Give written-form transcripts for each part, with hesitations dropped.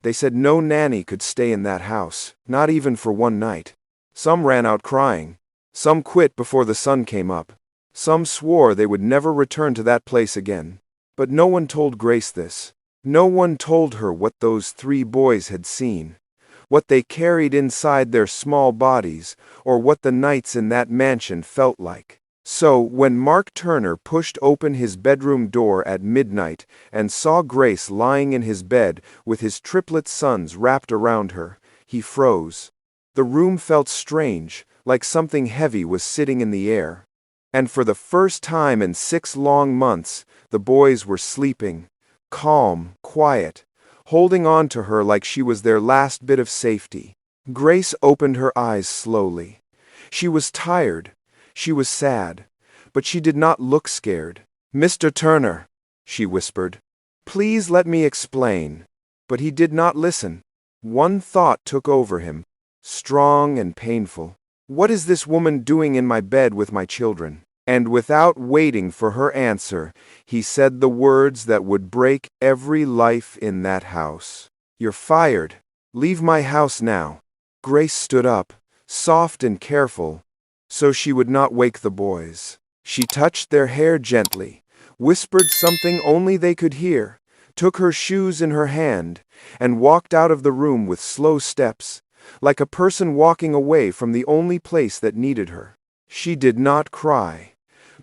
They said no nanny could stay in that house, not even for one night. Some ran out crying. Some quit before the sun came up. Some swore they would never return to that place again. But no one told Grace this. No one told her what those 3 boys had seen, what they carried inside their small bodies, or what the nights in that mansion felt like. So, when Mark Turner pushed open his bedroom door at midnight and saw Grace lying in his bed with his triplet sons wrapped around her, he froze. The room felt strange, like something heavy was sitting in the air. And for the first time in 6 long months, the boys were sleeping, calm, quiet, holding on to her like she was their last bit of safety. Grace opened her eyes slowly. She was tired. She was sad. But she did not look scared. "Mr. Turner," she whispered, "please let me explain." But he did not listen. One thought took over him, strong and painful. What is this woman doing in my bed with my children? And without waiting for her answer, he said the words that would break every life in that house. "You're fired. Leave my house now." Grace stood up, soft and careful, so she would not wake the boys. She touched their hair gently, whispered something only they could hear, took her shoes in her hand, and walked out of the room with slow steps, like a person walking away from the only place that needed her. She did not cry,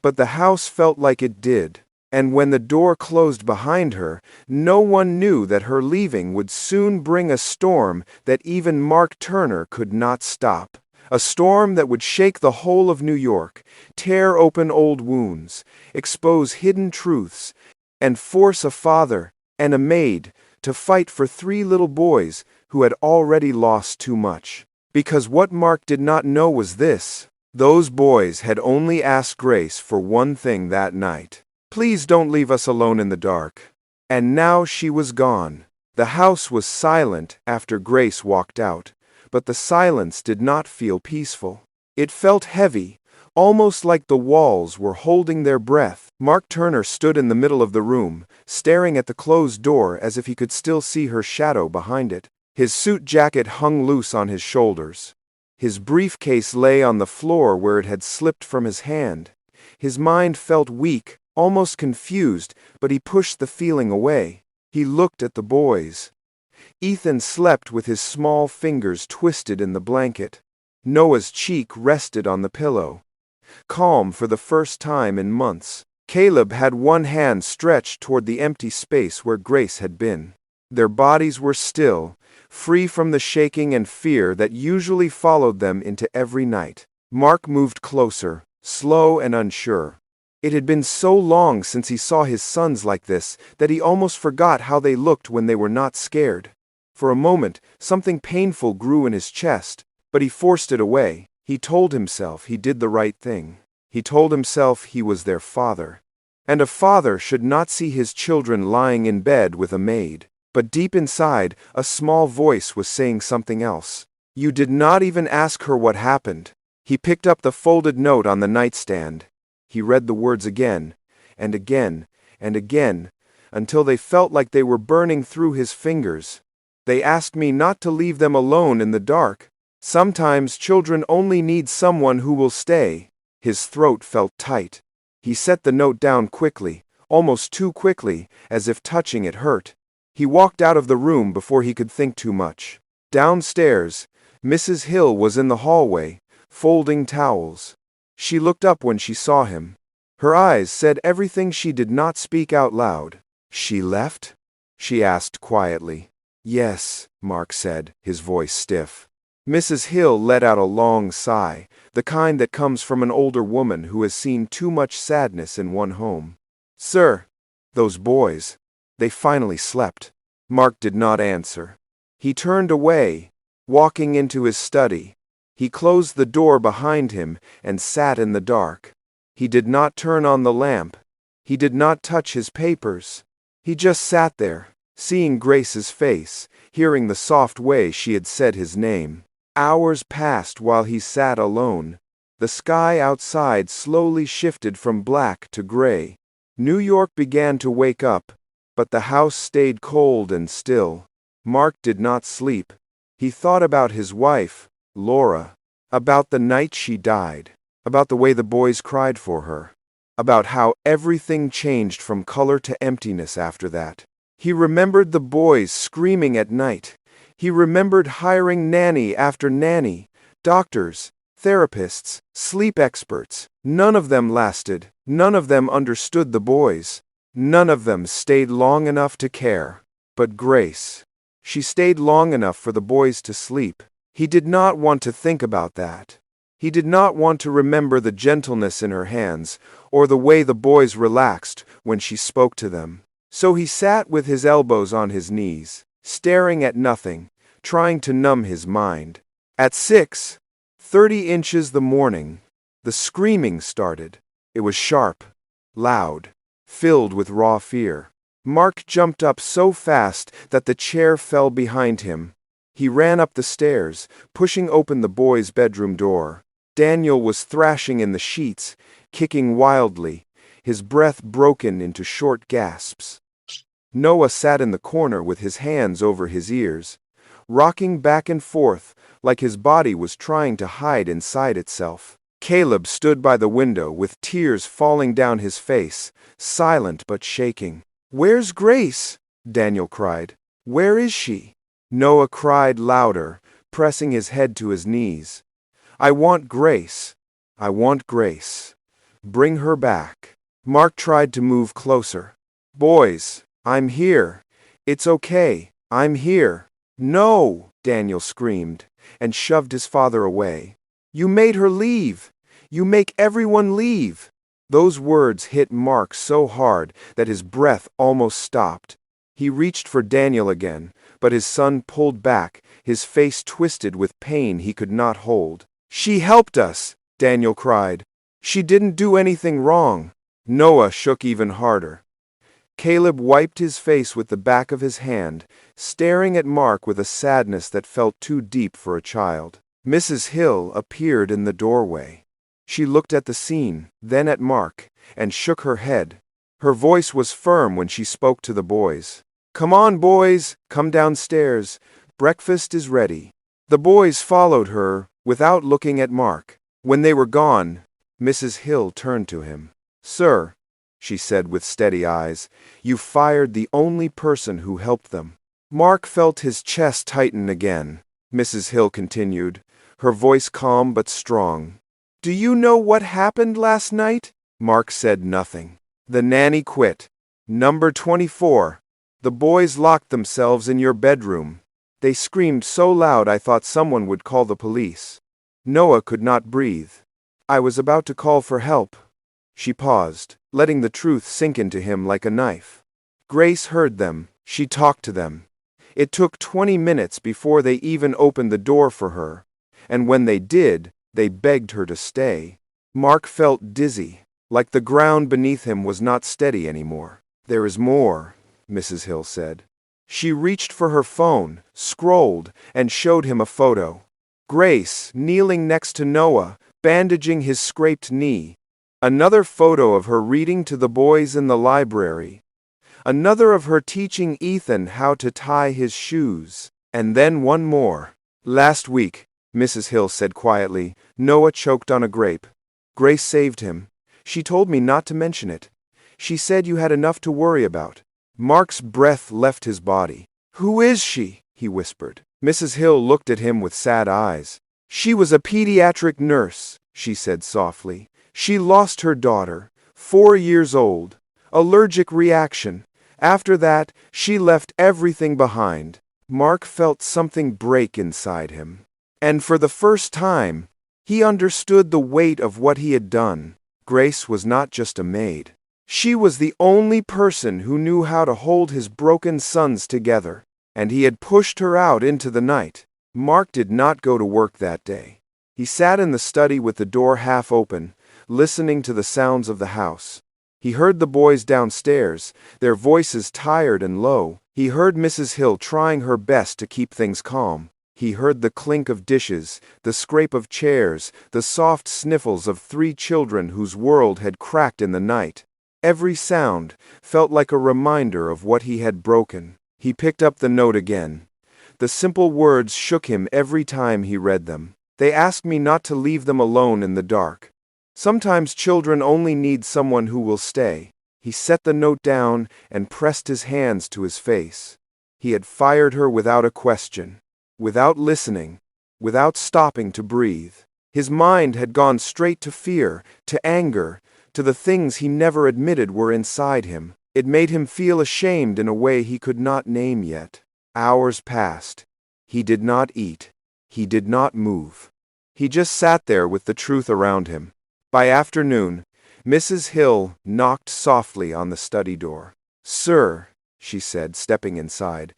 but the house felt like it did, and when the door closed behind her, no one knew that her leaving would soon bring a storm that even Mark Turner could not stop. A storm that would shake the whole of New York, tear open old wounds, expose hidden truths, and force a father and a maid to fight for 3 little boys who had already lost too much. Because what Mark did not know was this: those boys had only asked Grace for one thing that night. "Please don't leave us alone in the dark." And now she was gone. The house was silent after Grace walked out, but the silence did not feel peaceful. It felt heavy, almost like the walls were holding their breath. Mark Turner stood in the middle of the room, staring at the closed door as if he could still see her shadow behind it. His suit jacket hung loose on his shoulders. His briefcase lay on the floor where it had slipped from his hand. His mind felt weak, almost confused, but he pushed the feeling away. He looked at the boys. Ethan slept with his small fingers twisted in the blanket. Noah's cheek rested on the pillow, calm for the first time in months. Caleb had one hand stretched toward the empty space where Grace had been. Their bodies were still, free from the shaking and fear that usually followed them into every night. Mark moved closer, slow and unsure. It had been so long since he saw his sons like this that he almost forgot how they looked when they were not scared. For a moment, something painful grew in his chest, but he forced it away. He told himself he did the right thing. He told himself he was their father. And a father should not see his children lying in bed with a maid. But deep inside, a small voice was saying something else. "You did not even ask her what happened." He picked up the folded note on the nightstand. He read the words again, and again, and again, until they felt like they were burning through his fingers. "They asked me not to leave them alone in the dark. Sometimes children only need someone who will stay." His throat felt tight. He set the note down quickly, almost too quickly, as if touching it hurt. He walked out of the room before he could think too much. Downstairs, Mrs. Hill was in the hallway, folding towels. She looked up when she saw him. Her eyes said everything she did not speak out loud. "She left?" she asked quietly. "Yes," Mark said, his voice stiff. Mrs. Hill let out a long sigh, the kind that comes from an older woman who has seen too much sadness in one home. "Sir, those boys, they finally slept." Mark did not answer. He turned away, walking into his study. He closed the door behind him and sat in the dark. He did not turn on the lamp. He did not touch his papers. He just sat there, seeing Grace's face, hearing the soft way she had said his name. Hours passed while he sat alone. The sky outside slowly shifted from black to gray. New York began to wake up, but the house stayed cold and still. Mark did not sleep. He thought about his wife, Laura, about the night she died, about the way the boys cried for her, about how everything changed from color to emptiness after that. He remembered the boys screaming at night. He remembered hiring nanny after nanny, doctors, therapists, sleep experts. None of them lasted. None of them understood the boys. None of them stayed long enough to care. But Grace, she stayed long enough for the boys to sleep. He did not want to think about that. He did not want to remember the gentleness in her hands, or the way the boys relaxed when she spoke to them. So he sat with his elbows on his knees, staring at nothing, trying to numb his mind. At 6:30 the morning, the screaming started. It was sharp, loud, filled with raw fear. Mark jumped up so fast that the chair fell behind him. He ran up the stairs, pushing open the boys' bedroom door. Daniel was thrashing in the sheets, kicking wildly, his breath broken into short gasps. Noah sat in the corner with his hands over his ears, rocking back and forth like his body was trying to hide inside itself. Caleb stood by the window with tears falling down his face, silent but shaking. "Where's Grace?" Daniel cried. "Where is she?" Noah cried louder, pressing his head to his knees. "I want Grace. I want Grace. Bring her back." Mark tried to move closer. "Boys, I'm here. It's okay. I'm here." "No!" Daniel screamed, and shoved his father away. "You made her leave. You make everyone leave." Those words hit Mark so hard that his breath almost stopped. He reached for Daniel again, but his son pulled back, his face twisted with pain he could not hold. "She helped us!" Daniel cried. "She didn't do anything wrong." Noah shook even harder. Caleb wiped his face with the back of his hand, staring at Mark with a sadness that felt too deep for a child. Mrs. Hill appeared in the doorway. She looked at the scene, then at Mark, and shook her head. Her voice was firm when she spoke to the boys. "Come on, boys, come downstairs. Breakfast is ready." The boys followed her, without looking at Mark. When they were gone, Mrs. Hill turned to him. "Sir," she said with steady eyes, "you fired the only person who helped them." Mark felt his chest tighten again. Mrs. Hill continued, her voice calm but strong. "Do you know what happened last night?" Mark said nothing. "The nanny quit. Number 24. The boys locked themselves in your bedroom. They screamed so loud I thought someone would call the police. Noah could not breathe. I was about to call for help." She paused, letting the truth sink into him like a knife. Grace heard them. She talked to them. It took 20 minutes before they even opened the door for her, and when they did, they begged her to stay. Mark felt dizzy, like the ground beneath him was not steady anymore. "There is more," Mrs. Hill said. She reached for her phone, scrolled, and showed him a photo. Grace, kneeling next to Noah, bandaging his scraped knee. Another photo of her reading to the boys in the library. Another of her teaching Ethan how to tie his shoes. And then one more. "Last week," Mrs. Hill said quietly, "Noah choked on a grape. Grace saved him. She told me not to mention it. She said you had enough to worry about." Mark's breath left his body. "Who is she?" he whispered. Mrs. Hill looked at him with sad eyes. "She was a pediatric nurse," she said softly. "She lost her daughter, 4 years old. Allergic reaction. After that, she left everything behind." Mark felt something break inside him. And for the first time, he understood the weight of what he had done. Grace was not just a maid. She was the only person who knew how to hold his broken sons together, and he had pushed her out into the night. Mark did not go to work that day. He sat in the study with the door half open, listening to the sounds of the house. He heard the boys downstairs, their voices tired and low. He heard Mrs. Hill trying her best to keep things calm. He heard the clink of dishes, the scrape of chairs, the soft sniffles of 3 children whose world had cracked in the night. Every sound felt like a reminder of what he had broken. He picked up the note again, The simple words shook him every time he read them. They asked me not to leave them alone in the dark. Sometimes children only need someone who will stay. He set the note down and pressed his hands to his face. He had fired her without a question, without listening, without stopping to breathe. His mind had gone straight to fear, to anger, to the things he never admitted were inside him. It made him feel ashamed in a way he could not name yet. Hours passed. He did not eat. He did not move. He just sat there with the truth around him. By afternoon, Mrs. Hill knocked softly on the study door. "Sir," she said, stepping inside,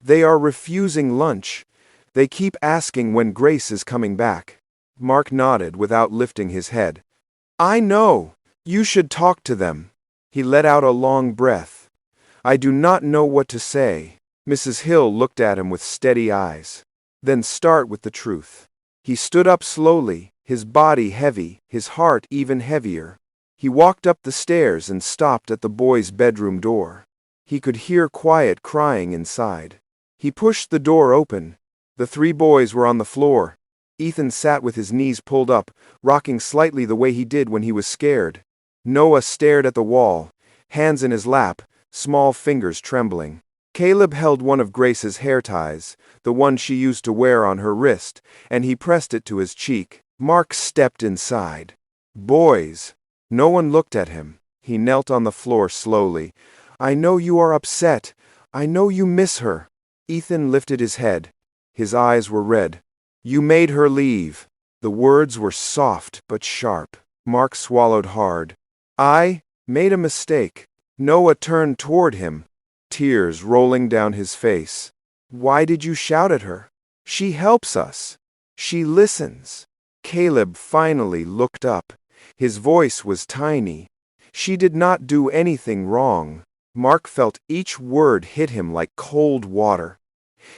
"they are refusing lunch. They keep asking when Grace is coming back." Mark nodded without lifting his head. "I know. You should talk to them." He let out a long breath. "I do not know what to say." Mrs. Hill looked at him with steady eyes. "Then start with the truth." He stood up slowly, his body heavy, his heart even heavier. He walked up the stairs and stopped at the boys' bedroom door. He could hear quiet crying inside. He pushed the door open. The 3 boys were on the floor. Ethan sat with his knees pulled up, rocking slightly the way he did when he was scared. Noah stared at the wall, hands in his lap, small fingers trembling. Caleb held one of Grace's hair ties, the one she used to wear on her wrist, and he pressed it to his cheek. Mark stepped inside. "Boys." No one looked at him. He knelt on the floor slowly. "I know you are upset. I know you miss her." Ethan lifted his head. His eyes were red. "You made her leave." The words were soft but sharp. Mark swallowed hard. "I made a mistake." Noah turned toward him, tears rolling down his face. "Why did you shout at her? She helps us. She listens." Caleb finally looked up. His voice was tiny. "She did not do anything wrong." Mark felt each word hit him like cold water.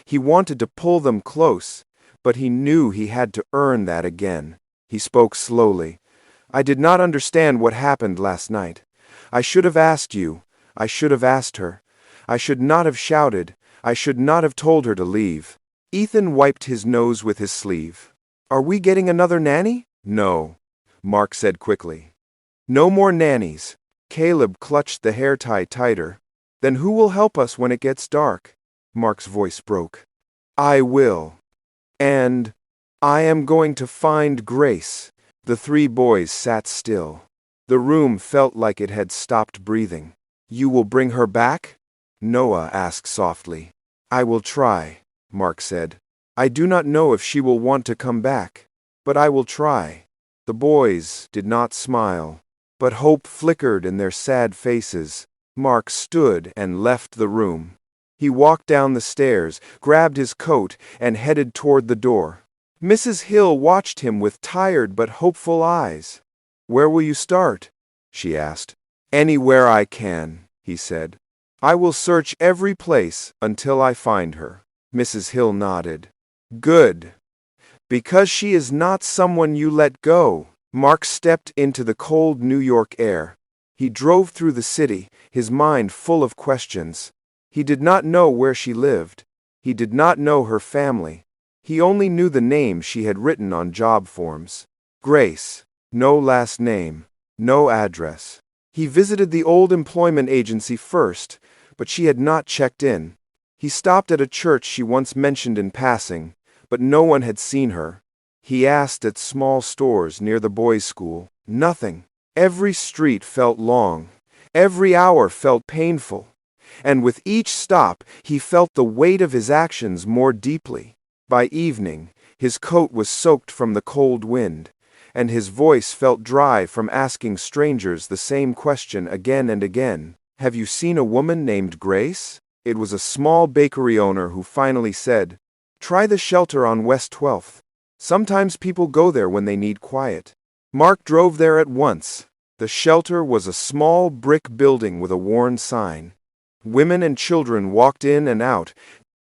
He wanted to pull them close, but he knew he had to earn that again. He spoke slowly. "I did not understand what happened last night. I should have asked you. I should have asked her. I should not have shouted. I should not have told her to leave." Ethan wiped his nose with his sleeve. "Are we getting another nanny?" "No," Mark said quickly. "No more nannies." Caleb clutched the hair tie tighter. "Then who will help us when it gets dark?" Mark's voice broke. "I will. And I am going to find Grace." The 3 boys sat still. The room felt like it had stopped breathing. "You will bring her back?" Noah asked softly. "I will try," Mark said. "I do not know if she will want to come back, but I will try." The boys did not smile, but hope flickered in their sad faces. Mark stood and left the room. He walked down the stairs, grabbed his coat, and headed toward the door. Mrs. Hill watched him with tired but hopeful eyes. "Where will you start?" she asked. "Anywhere I can," he said. "I will search every place until I find her." Mrs. Hill nodded. "Good. Because she is not someone you let go." Mark stepped into the cold New York air. He drove through the city, his mind full of questions. He did not know where she lived. He did not know her family. He only knew the name she had written on job forms. Grace. No last name. No address. He visited the old employment agency first, but she had not checked in. He stopped at a church she once mentioned in passing, but no one had seen her. He asked at small stores near the boys' school. Nothing. Every street felt long. Every hour felt painful. And with each stop, he felt the weight of his actions more deeply. By evening, his coat was soaked from the cold wind, and his voice felt dry from asking strangers the same question again and again. "Have you seen a woman named Grace?" It was a small bakery owner who finally said, "Try the shelter on West 12th. Sometimes people go there when they need quiet." Mark drove there at once. The shelter was a small brick building with a worn sign. Women and children walked in and out,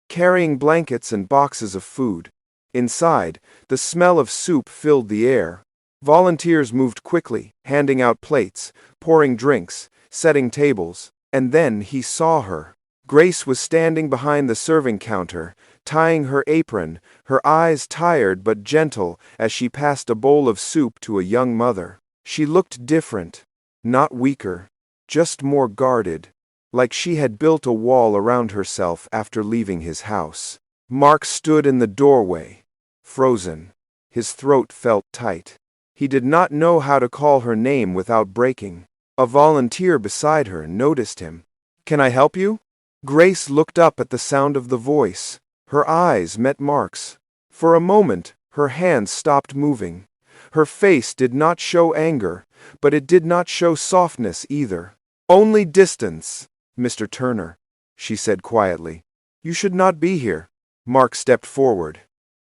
carrying blankets and boxes of food. Inside, the smell of soup filled the air. Volunteers moved quickly, handing out plates, pouring drinks, setting tables. And then he saw her. Grace was standing behind the serving counter, tying her apron, her eyes tired but gentle as she passed a bowl of soup to a young mother. She looked different, not weaker, just more guarded, like she had built a wall around herself after leaving his house. Mark stood in the doorway, frozen. His throat felt tight. He did not know how to call her name without breaking. A volunteer beside her noticed him. "Can I help you?" Grace looked up at the sound of the voice. Her eyes met Mark's. For a moment, her hands stopped moving. Her face did not show anger, but it did not show softness either. "Only distance, Mr. Turner," she said quietly. "You should not be here." Mark stepped forward.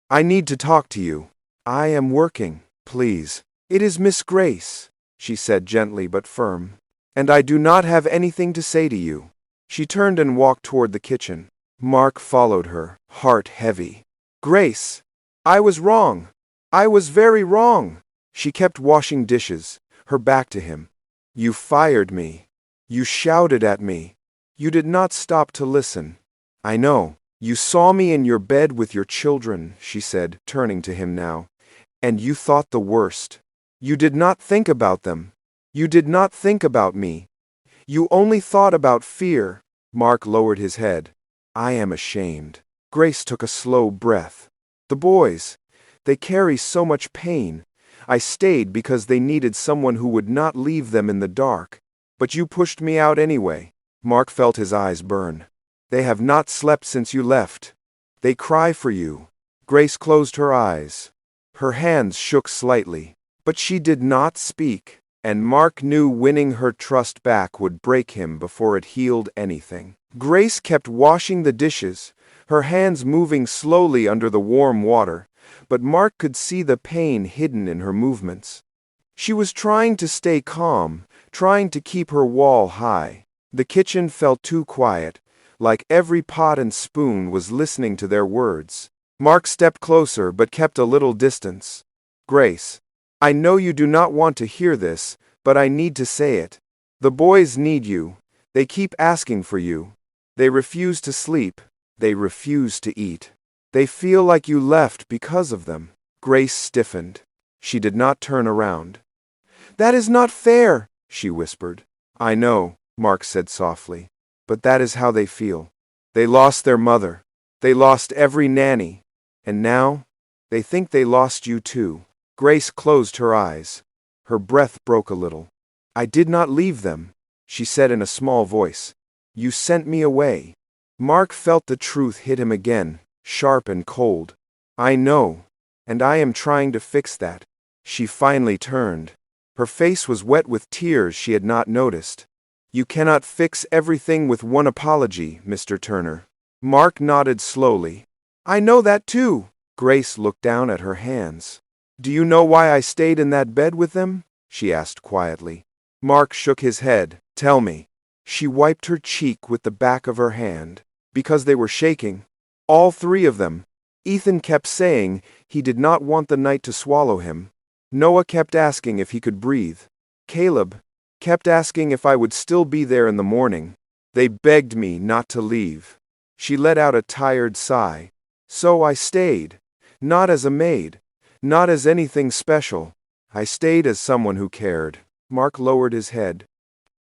"I need to talk to you." "I am working, please." "It is Miss Grace," she said gently but firm, "and I do not have anything to say to you." She turned and walked toward the kitchen. Mark followed her, heart heavy. "Grace, I was wrong. I was very wrong." She kept washing dishes, her back to him. "You fired me. You shouted at me. You did not stop to listen." "I know. You saw me in your bed with your children," she said, turning to him now, "and you thought the worst. You did not think about them. You did not think about me. You only thought about fear." Mark lowered his head. "I am ashamed." Grace took a slow breath. "The boys, they carry so much pain. I stayed because they needed someone who would not leave them in the dark. But you pushed me out anyway." Mark felt his eyes burn. "They have not slept since you left. They cry for you." Grace closed her eyes. Her hands shook slightly, but she did not speak, and Mark knew winning her trust back would break him before it healed anything. Grace kept washing the dishes, her hands moving slowly under the warm water, but Mark could see the pain hidden in her movements. She was trying to stay calm, trying to keep her wall high. The kitchen felt too quiet, like every pot and spoon was listening to their words. Mark stepped closer but kept a little distance. "Grace, I know you do not want to hear this, but I need to say it. The boys need you. They keep asking for you. They refuse to sleep. They refuse to eat. They feel like you left because of them." Grace stiffened. She did not turn around. "That is not fair," she whispered. "I know," Mark said softly, "but that is how they feel. They lost their mother. They lost every nanny. And now, they think they lost you too." Grace closed her eyes. Her breath broke a little. "I did not leave them," she said in a small voice. "You sent me away." Mark felt the truth hit him again, sharp and cold. "I know, and I am trying to fix that." She finally turned. Her face was wet with tears she had not noticed. "You cannot fix everything with one apology, Mr. Turner." Mark nodded slowly. "I know that too." Grace looked down at her hands. "Do you know why I stayed in that bed with them?" she asked quietly. Mark shook his head. "Tell me." She wiped her cheek with the back of her hand. "Because they were shaking. All three of them. Ethan kept saying he did not want the night to swallow him. Noah kept asking if he could breathe. Caleb kept asking if I would still be there in the morning. They begged me not to leave." She let out a tired sigh. "So I stayed. Not as a maid. Not as anything special. I stayed as someone who cared." Mark lowered his head.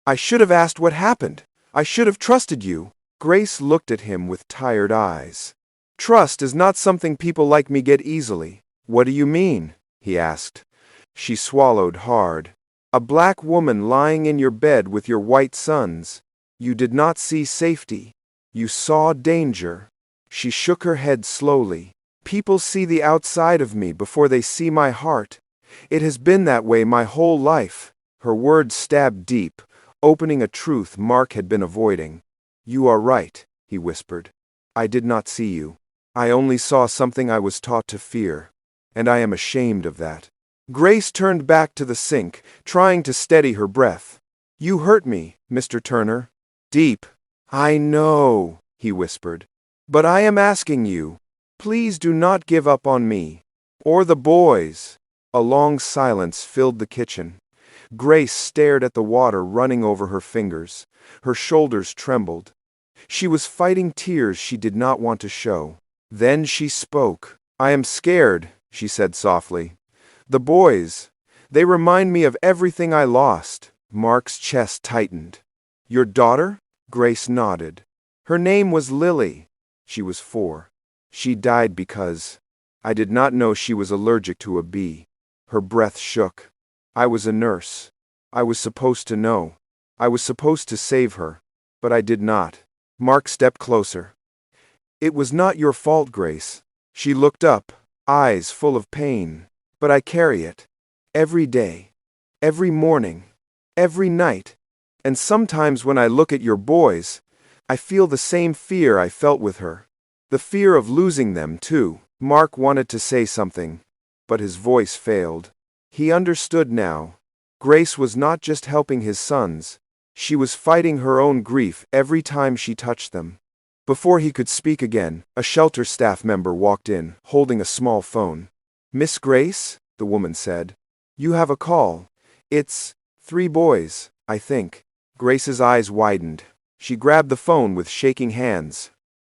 "I should have asked what happened. I should have trusted you." Grace looked at him with tired eyes. "Trust is not something people like me get easily." "What do you mean?" he asked. She swallowed hard. "A black woman lying in your bed with your white sons. You did not see safety. You saw danger." She shook her head slowly. "People see the outside of me before they see my heart. It has been that way my whole life." Her words stabbed deep, opening a truth Mark had been avoiding. "You are right," he whispered. "I did not see you. I only saw something I was taught to fear, and I am ashamed of that." Grace turned back to the sink, trying to steady her breath. "You hurt me, Mr. Turner. Deep." "I know," he whispered. "But I am asking you, please do not give up on me. Or the boys." A long silence filled the kitchen. Grace stared at the water running over her fingers. Her shoulders trembled. She was fighting tears she did not want to show. Then she spoke. I am scared, she said softly. The boys, they remind me of everything I lost. Mark's chest tightened. Your daughter? Grace nodded. Her name was Lily. She was 4. She died because I did not know she was allergic to a bee. Her breath shook. I was a nurse. I was supposed to know. I was supposed to save her. But I did not. Mark stepped closer. It was not your fault, Grace. She looked up, eyes full of pain. But I carry it. Every day. Every morning. Every night. And sometimes when I look at your boys, I feel the same fear I felt with her. The fear of losing them, too. Mark wanted to say something, but his voice failed. He understood now. Grace was not just helping his sons. She was fighting her own grief every time she touched them. Before he could speak again, a shelter staff member walked in, holding a small phone. Miss Grace, the woman said, you have a call. It's 3 boys, I think. Grace's eyes widened. She grabbed the phone with shaking hands.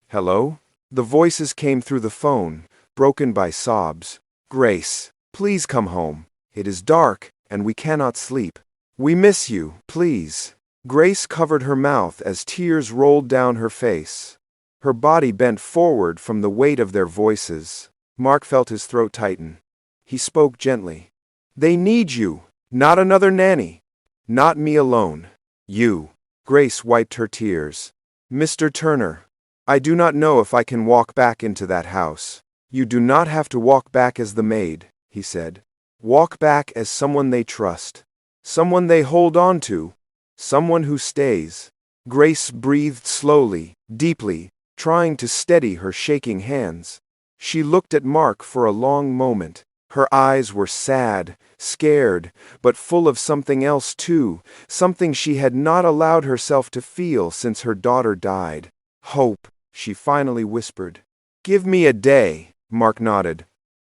Hello? The voices came through the phone, broken by sobs. Grace, please come home. It is dark, and we cannot sleep. We miss you, please. Grace covered her mouth as tears rolled down her face. Her body bent forward from the weight of their voices. Mark felt his throat tighten. He spoke gently. They need you, not another nanny. Not me alone. You. Grace wiped her tears. Mr. Turner, I do not know if I can walk back into that house. You do not have to walk back as the maid, he said. Walk back as someone they trust. Someone they hold on to. Someone who stays. Grace breathed slowly, deeply, trying to steady her shaking hands. She looked at Mark for a long moment. Her eyes were sad, scared, but full of something else too, something she had not allowed herself to feel since her daughter died. Hope, she finally whispered. Give me a day, Mark nodded.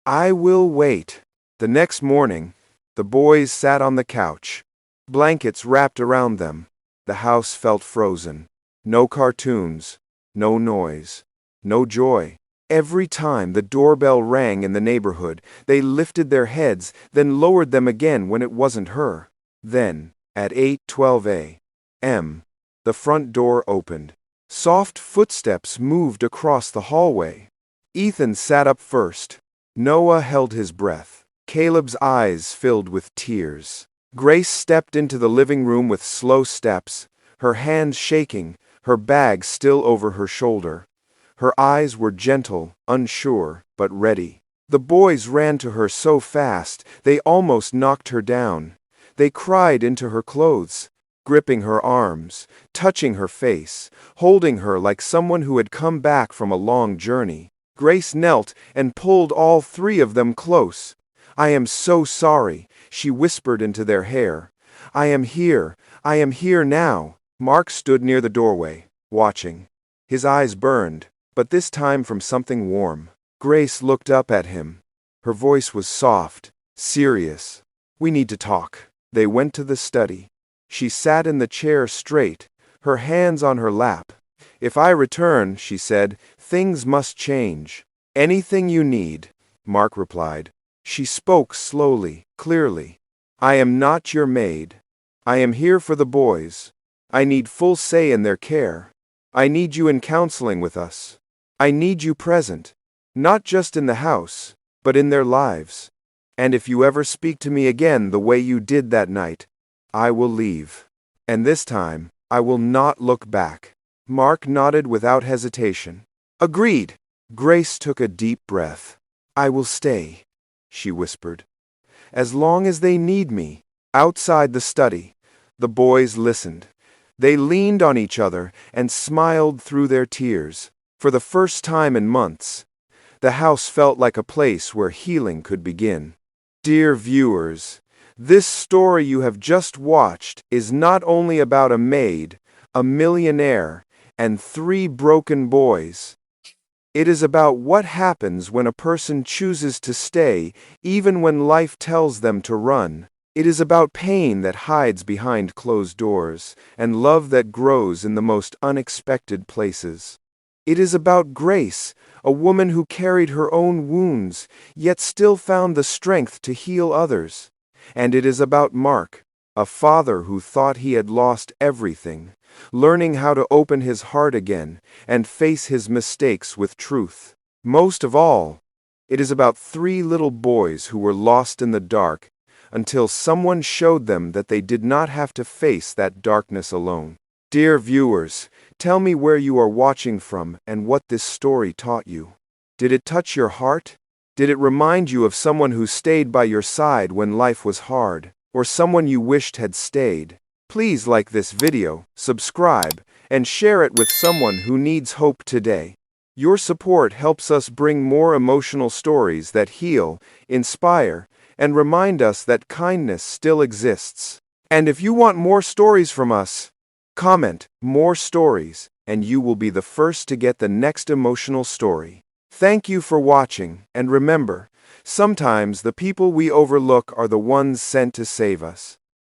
I will wait. The next morning, the boys sat on the couch. Blankets wrapped around them. The house felt frozen. No cartoons, no noise, no joy. Every time the doorbell rang in the neighborhood, they lifted their heads, then lowered them again when it wasn't her. Then, at 8:12 a.m., the front door opened. Soft footsteps moved across the hallway. Ethan sat up first. Noah held his breath. Caleb's eyes filled with tears. Grace stepped into the living room with slow steps, her hands shaking, her bag still over her shoulder. Her eyes were gentle, unsure, but ready. The boys ran to her so fast, they almost knocked her down. They cried into her clothes, gripping her arms, touching her face, holding her like someone who had come back from a long journey. Grace knelt and pulled all 3 of them close. I am so sorry, she whispered into their hair. I am here now. Mark stood near the doorway, watching. His eyes burned, but this time from something warm. Grace looked up at him. Her voice was soft, serious. We need to talk. They went to the study. She sat in the chair straight, her hands on her lap. If I return, she said, things must change. Anything you need, Mark replied. She spoke slowly, clearly. I am not your maid. I am here for the boys. I need full say in their care. I need you in counseling with us. I need you present, not just in the house, but in their lives. And if you ever speak to me again the way you did that night, I will leave. And this time, I will not look back. Mark nodded without hesitation. Agreed. Grace took a deep breath. I will stay, she whispered. As long as they need me. Outside the study, the boys listened. They leaned on each other and smiled through their tears. For the first time in months, the house felt like a place where healing could begin. Dear viewers, this story you have just watched is not only about a maid, a millionaire, and 3 broken boys. It is about what happens when a person chooses to stay, even when life tells them to run. It is about pain that hides behind closed doors, and love that grows in the most unexpected places. It is about Grace, a woman who carried her own wounds, yet still found the strength to heal others. And it is about Mark, a father who thought he had lost everything, learning how to open his heart again and face his mistakes with truth. Most of all, it is about three little boys who were lost in the dark until someone showed them that they did not have to face that darkness alone. Dear viewers, tell me where you are watching from and what this story taught you. Did it touch your heart? Did it remind you of someone who stayed by your side when life was hard, or someone you wished had stayed? Please like this video, subscribe, and share it with someone who needs hope today. Your support helps us bring more emotional stories that heal, inspire, and remind us that kindness still exists. And if you want more stories from us, comment "more stories" and you will be the first to get the next emotional story. Thank you for watching, and remember, sometimes the people we overlook are the ones sent to save us.